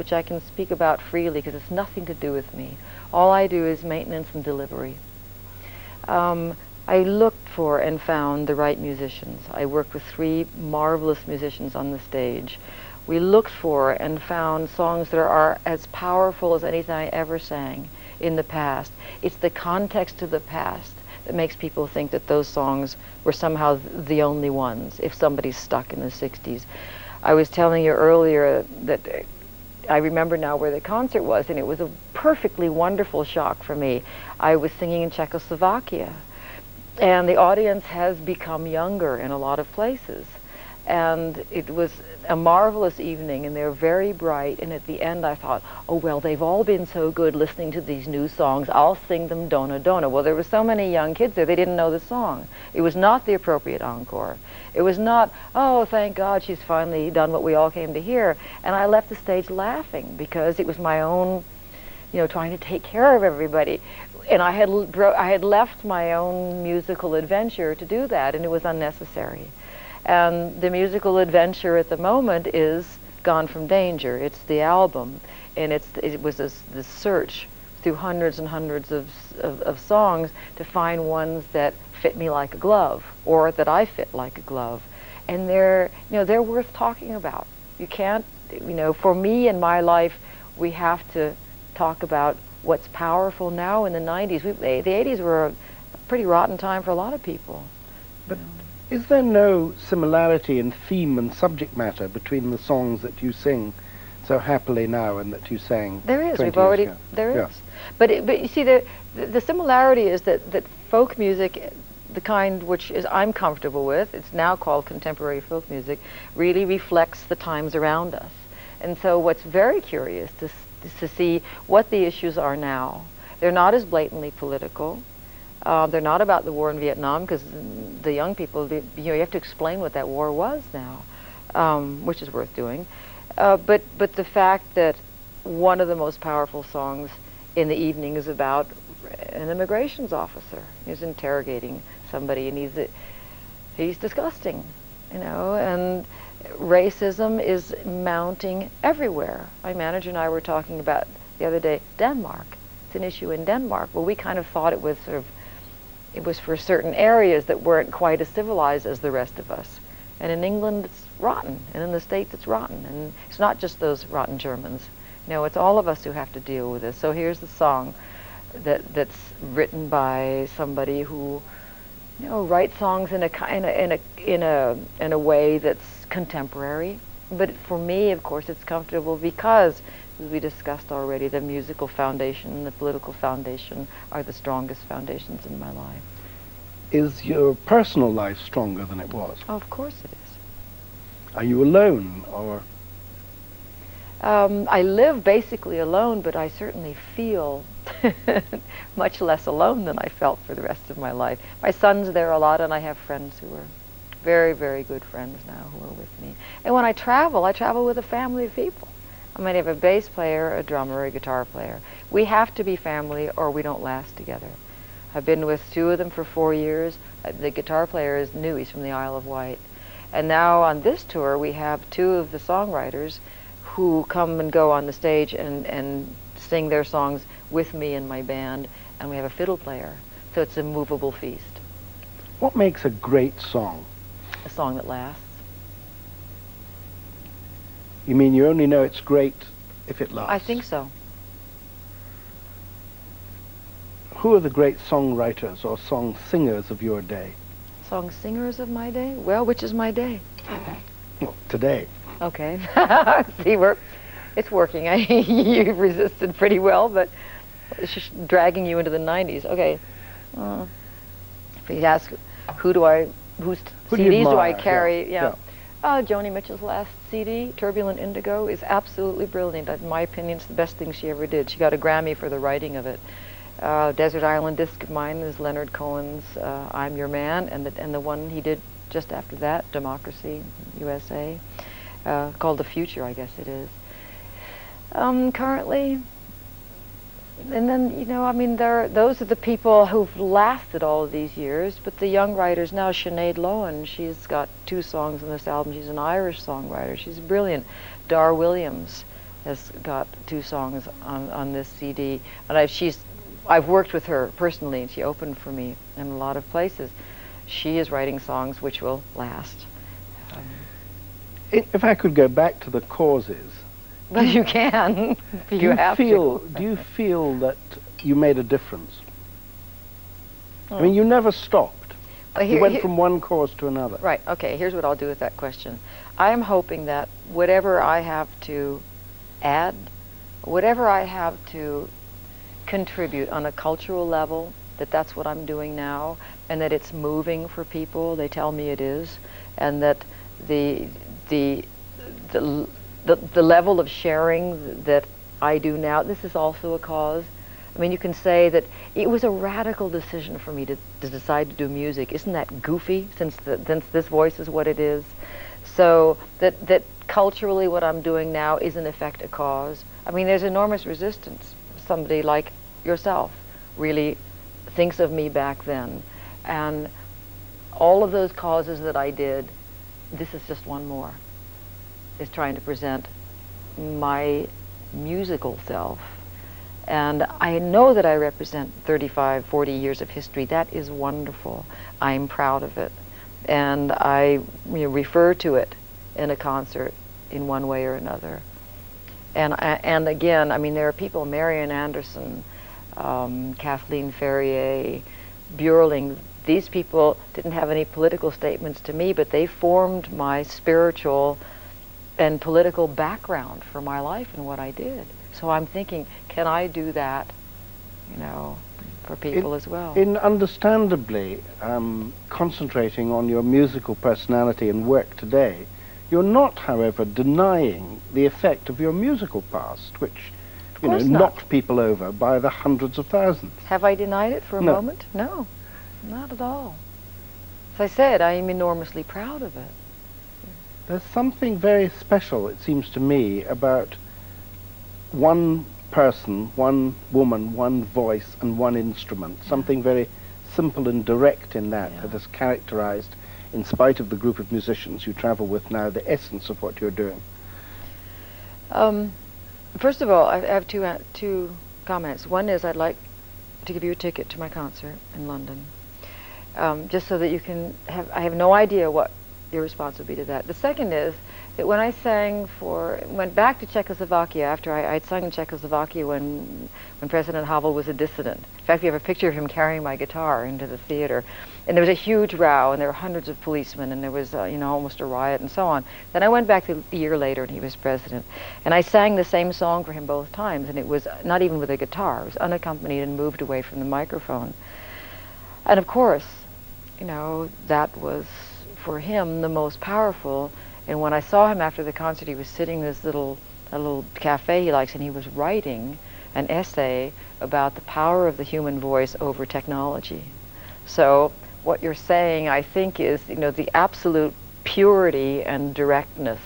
which I can speak about freely because it's nothing to do with me. All I do is maintenance and delivery. I looked for and found the right musicians. I worked with 3 marvelous musicians on the stage. We looked for and found songs that are as powerful as anything I ever sang in the past. It's the context of the past that makes people think that those songs were somehow the only ones, if somebody's stuck in the 60s. I was telling you earlier that I remember now where the concert was, and it was a perfectly wonderful shock for me. I was singing in Czechoslovakia, and the audience has become younger in a lot of places. And it was a marvelous evening, and they're very bright, and at the end I thought, oh well, they've all been so good listening to these new songs, I'll sing them Dona Dona. Well, there were so many young kids there, they didn't know the song. It was not the appropriate encore. It was not, oh, thank God she's finally done what we all came to hear. And I left the stage laughing because it was my own, trying to take care of everybody. And I had left my own musical adventure to do that, and it was unnecessary. And the musical adventure at the moment is Gone from Danger. It's the album, and it was this search through hundreds and hundreds of songs to find ones that fit me like a glove, or that I fit like a glove. And they're worth talking about. You can't, for me in my life, we have to talk about what's powerful now in the 90s. The 80s were a pretty rotten time for a lot of people. But is there no similarity in theme and subject matter between the songs that you sing so happily now and that you sang? There is. 20 We've already years ago? there Yeah. is. But you see, the similarity is that folk music, the kind which is I'm comfortable with, it's now called contemporary folk music, really reflects the times around us. And so what's very curious is to see what the issues are now. They're not as blatantly political. They're not about the war in Vietnam, because the young people, you have to explain what that war was now, which is worth doing. But the fact that one of the most powerful songs in the evening is about an immigrations officer. He's interrogating somebody, and he's disgusting, and racism is mounting everywhere. My manager and I were talking about the other day Denmark. It's an issue in Denmark. Well, we kind of thought it was for certain areas that weren't quite as civilized as the rest of us. And in England, it's rotten, and in the States, it's rotten. And it's not just those rotten Germans. It's all of us who have to deal with this. So here's the song that's written by somebody who, writes songs in a way that's contemporary. But for me, of course, it's comfortable because, as we discussed already, the musical foundation and the political foundation are the strongest foundations in my life. Is your personal life stronger than it was? Oh, of course it is. Are you alone, or? I live basically alone, but I certainly feel much less alone than I felt for the rest of my life. My son's there a lot, and I have friends who are very, very good friends now who are with me. And when I travel with a family of people. I might have a bass player, a drummer, a guitar player. We have to be family or we don't last together. I've been with 2 of them for 4 years. The guitar player is new, he's from the Isle of Wight. And now on this tour we have 2 of the songwriters who come and go on the stage and sing their songs with me and my band, and we have a fiddle player. So it's a movable feast. What makes a great song? A song that lasts. You mean you only know it's great if it lasts? I think so. Who are the great songwriters or song singers of your day? Song singers of my day? Well, which is my day? Well, today. Okay. See, it's working. You've resisted pretty well, but it's just dragging you into the 90s. Okay. If you ask, whose CDs do I carry? Yeah. Joni Mitchell's last CD, Turbulent Indigo, is absolutely brilliant. In my opinion, it's the best thing she ever did. She got a Grammy for the writing of it. Desert Island Disc of mine is Leonard Cohen's I'm Your Man, and the one he did just after that, Democracy, USA, called The Future, I guess it is. Currently, and then, I mean, those are the people who've lasted all of these years, but the young writers now, Sinead Lohan, she's got 2 songs on this album. She's an Irish songwriter. She's brilliant. Dar Williams, has got 2 songs on this CD, and I've worked with her personally, and she opened for me in a lot of places. She is writing songs which will last. If I could go back to the causes, Well, you can. You have to. Do you feel that you made a difference? I mean, you never stopped. You went from one cause to another. Right. Okay. Here's what I'll do with that question. I am hoping that whatever I have to add, whatever I have to contribute on a cultural level, that's what I'm doing now, and that it's moving for people. They tell me it is, and that the level of sharing that I do now, this is also a cause. I mean, you can say that it was a radical decision for me to decide to do music. Isn't that goofy, since this voice is what it is? So that culturally what I'm doing now is in effect a cause. I mean, there's enormous resistance. Somebody like yourself really thinks of me back then. And all of those causes that I did, this is just one more, is trying to present my musical self. And I know that I represent 35, 40 years of history. That is wonderful. I'm proud of it. And I refer to it in a concert in one way or another. And again, I mean, there are people, Marian Anderson, Kathleen Ferrier, Burling. These people didn't have any political statements to me, but they formed my spiritual and political background for my life and what I did. So I'm thinking, can I do that, for people as well? In understandably concentrating on your musical personality and work today, you're not, however, denying the effect of your musical past, which knocked people over by the hundreds of thousands. Have I denied it for a moment? No, not at all. As I said, I am enormously proud of it. There's something very special, it seems to me, about one person, one woman, one voice, and one instrument. Yeah. Something very simple and direct in that has characterized, in spite of the group of musicians you travel with now, the essence of what you're doing. First of all, I have two comments. One is I'd like to give you a ticket to my concert in London, just so that you can have, I have no idea what your response would be to that. The second is that when I went back to Czechoslovakia after I'd sung in Czechoslovakia when President Havel was a dissident. In fact, we have a picture of him carrying my guitar into the theater. And there was a huge row, and there were hundreds of policemen, and there was, almost a riot and so on. Then I went back a year later, and he was president. And I sang the same song for him both times, and it was not even with a guitar. It was unaccompanied and moved away from the microphone. And of course, that was, for him, the most powerful. And when I saw him after the concert, he was sitting in this little cafe he likes, and he was writing an essay about the power of the human voice over technology. So what you're saying, I think, is the absolute purity and directness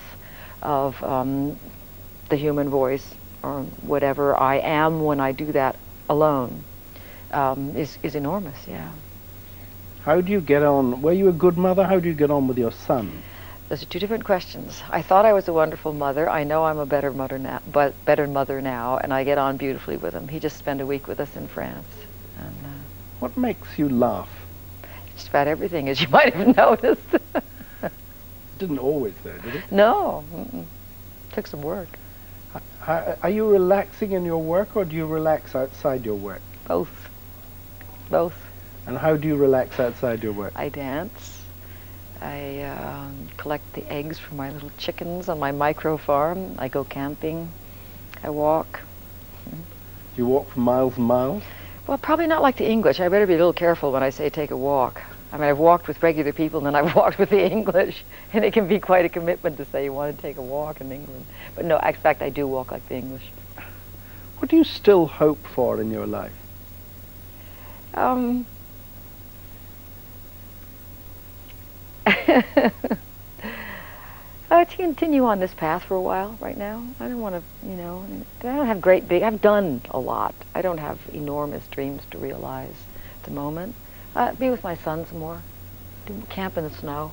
of the human voice, or whatever I am when I do that alone, is enormous. Yeah. How do you get on? Were you a good mother? How do you get on with your son? Those are two different questions. I thought I was a wonderful mother. I know I'm a better mother now, and I get on beautifully with him. He just spent a week with us in France. And, what makes you laugh? Just about everything, as you might have noticed. Didn't always, though, did it? No. Took some work. Are you relaxing in your work, or do you relax outside your work? Both. And how do you relax outside your work? I dance. I collect the eggs from my little chickens on my micro farm. I go camping. I walk. Do you walk for miles and miles? Well, probably not like the English. I better be a little careful when I say take a walk. I mean, I've walked with regular people, and then I've walked with the English, and it can be quite a commitment to say you want to take a walk in England. But no, in fact, I do walk like the English. What do you still hope for in your life? To continue on this path for a while right now. I don't want to, I don't have I've done a lot. I don't have enormous dreams to realize at the moment. Be with my son some more. Camp in the snow.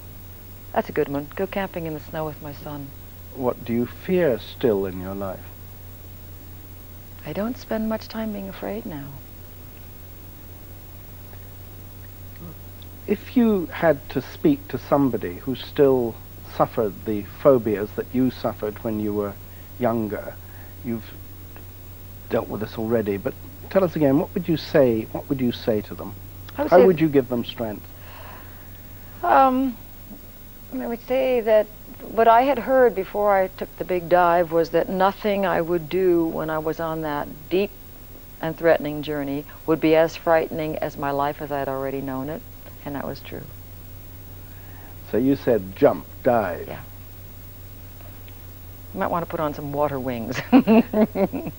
That's a good one. Go camping in the snow with my son. What do you fear still in your life? I don't spend much time being afraid now. If you had to speak to somebody who still suffered the phobias that you suffered when you were younger, you've dealt with this already, but tell us again, what would you say to them? How would you give them strength? I would say that what I had heard before I took the big dive was that nothing I would do when I was on that deep and threatening journey would be as frightening as my life as I had already known it, and that was true. So you said jump, dive. Yeah. You might want to put on some water wings. You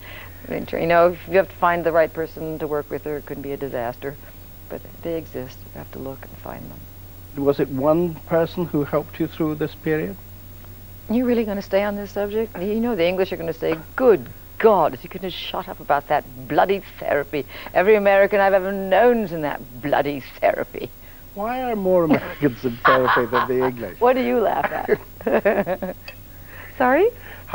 know, if you have to find the right person to work with, or it could be a disaster. But they exist. You have to look and find them. Was it one person who helped you through this period? You really going to stay on this subject? You know the English are going to say, good God, if you could just shut up about that bloody therapy. Every American I've ever known's in that bloody therapy. Why are more Americans in therapy than the English? What do you laugh at? Sorry?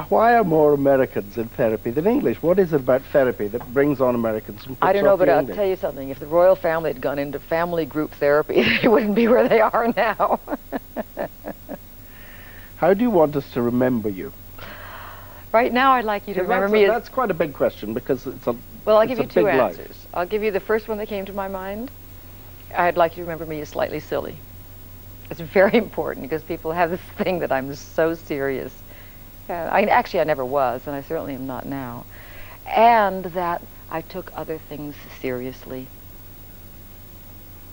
Why are more Americans in therapy than English? What is it about therapy that brings on Americans and puts I don't know, off but the I'll English? tell you something. If the royal family had gone into family group therapy, they wouldn't be where they are now. How do you want us to remember you? Right now, I'd like you to remember me as... That's quite a big question, because it's a Well, I'll give you two life. answers. I'll give you the first one that came to my mind. I'd like you to remember me as slightly silly. It's very important, because people have this thing that I'm so serious. Actually, I never was, and I certainly am not now. And that I took other things seriously.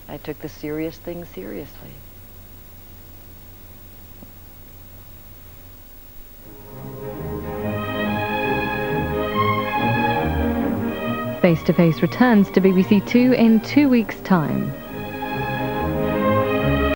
I took the serious things seriously. Face to Face returns to BBC Two in 2 weeks' time.